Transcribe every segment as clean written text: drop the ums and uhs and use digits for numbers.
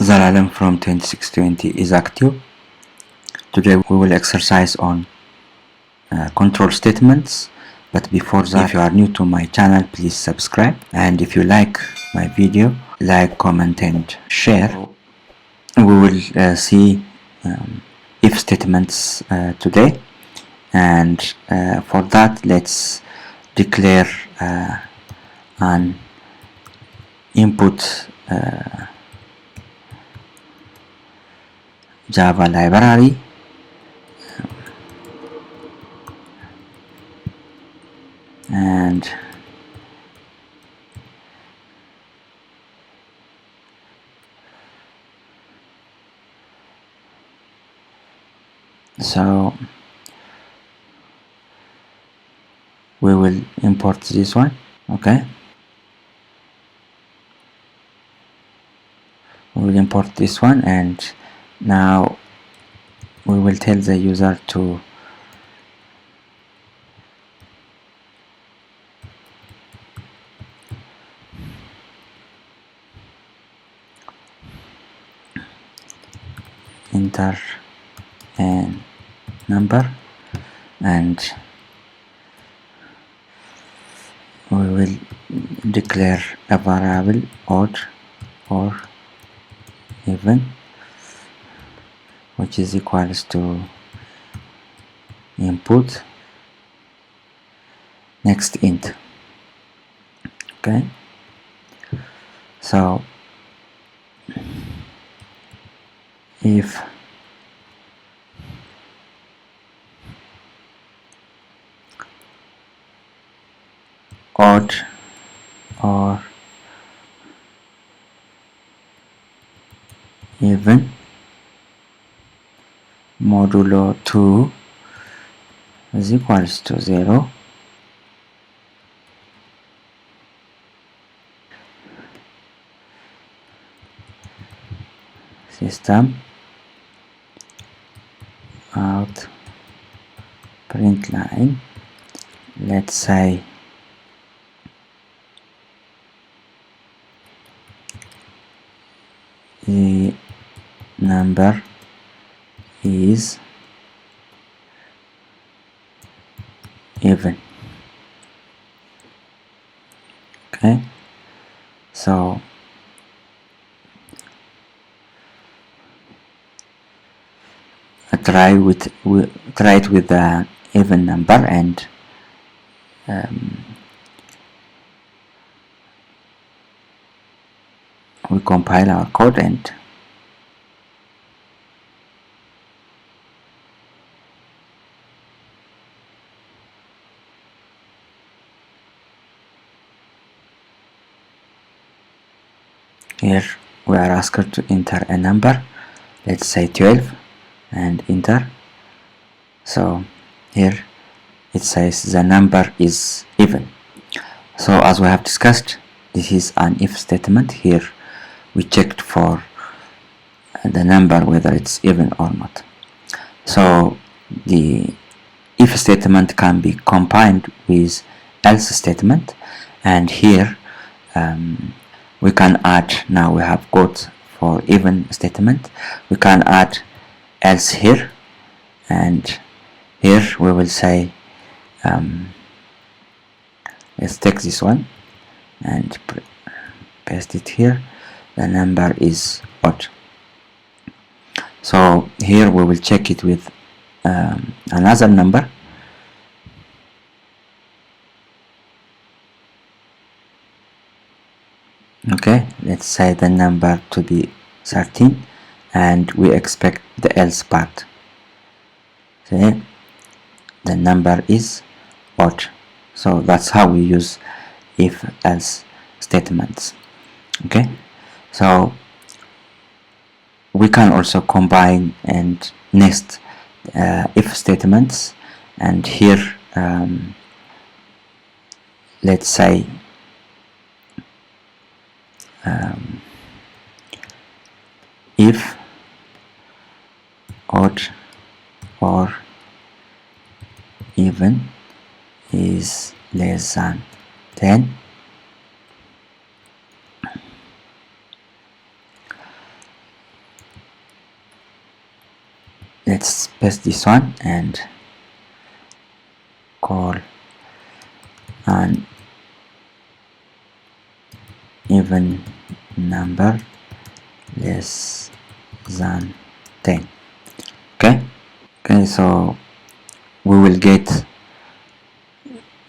Zelalem from 2620 is active. Today we will exercise on control statements, but before that, if you are new to my channel, please subscribe, and if you like my video, like, comment and share. We will see if statements today, and for that let's declare an input Java library, and so we will import this one. Okay, we will import this one, and now we will tell the user to enter a number, and we will declare a variable odd or even, which is equals to input next int. Okay, so if odd or even modulo 2 is equals to 0, system out print line, let's say the number is even. Okay, so try it with the even number, and we compile our code, and here we are asked to enter a number, let's say 12, and enter. So here it says the number is even. So as we have discussed, this is an if statement. Here we checked for the number whether it's even or not. So the if statement can be combined with else statement, and here we can add, now we have got for even statement, we can add else here, and here we will say let's take this one and paste it here, the number is odd. So here we will check it with another number, okay, let's say the number to be 13, and we expect the else part. See, the number is odd. So that's how we use if else statements. Okay, so we can also combine and nest if statements, and here let's say if odd or even is less than 10, let's paste this one and call an even number less than 10. Okay, so we will get,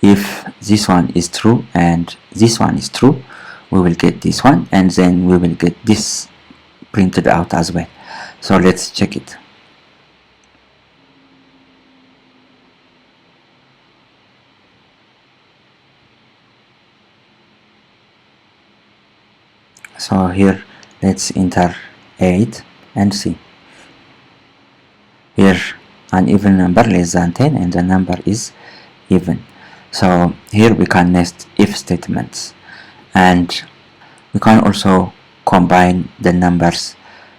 if this one is true and this one is true, we will get this one, and then we will get this printed out as well. So let's check it. So here let's enter 8 and see. Here an even number less than 10 and the number is even. So here we can nest if statements, and we can also combine the numbers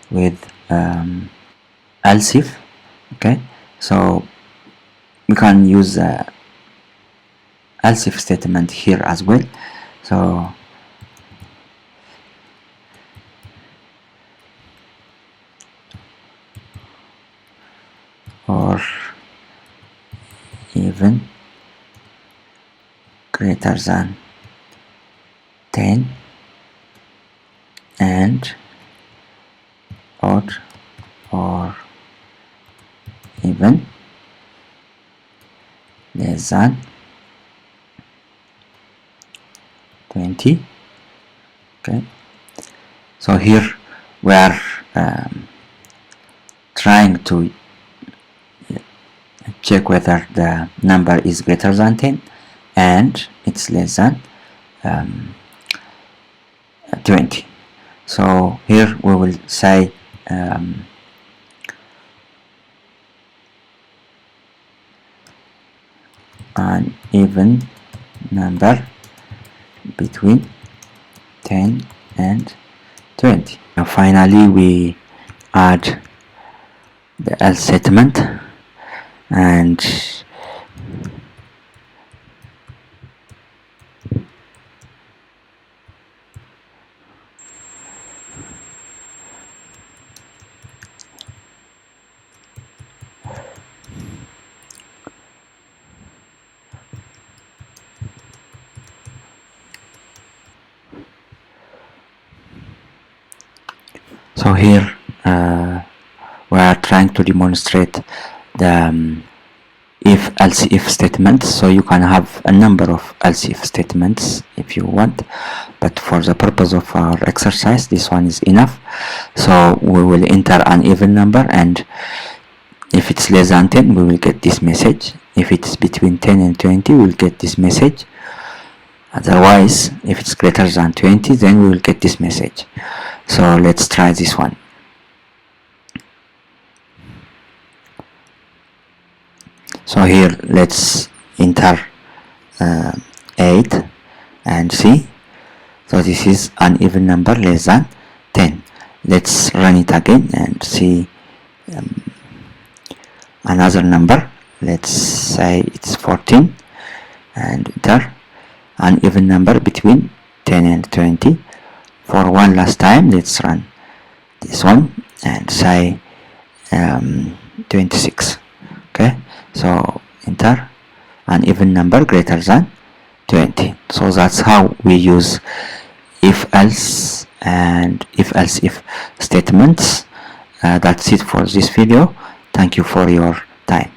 with else if. Okay, so we can use else if statement here as well. So or even greater than 10 and odd or even less than 20. Okay, so here we are trying to check whether the number is greater than 10 and it's less than 20. So here we will say an even number between 10 and 20. Now finally we add the else statement, and so here we are trying to demonstrate the if else if statements. So you can have a number of else if statements if you want, but for the purpose of our exercise this one is enough. So we will enter an even number, and if it's less than 10 we will get this message. If it's between 10 and 20 we'll get this message. Otherwise, if it's greater than 20 then we will get this message. So let's try this one. So here let's enter 8 and see. So this is an even number less than 10. Let's run it again and see another number. Let's say it's 14 and enter an even number between 10 and 20. For one last time, let's run this one and say 26. Okay, so enter an even number greater than 20. So that's how we use if else and if else if statements. That's it for this video. Thank you for your time.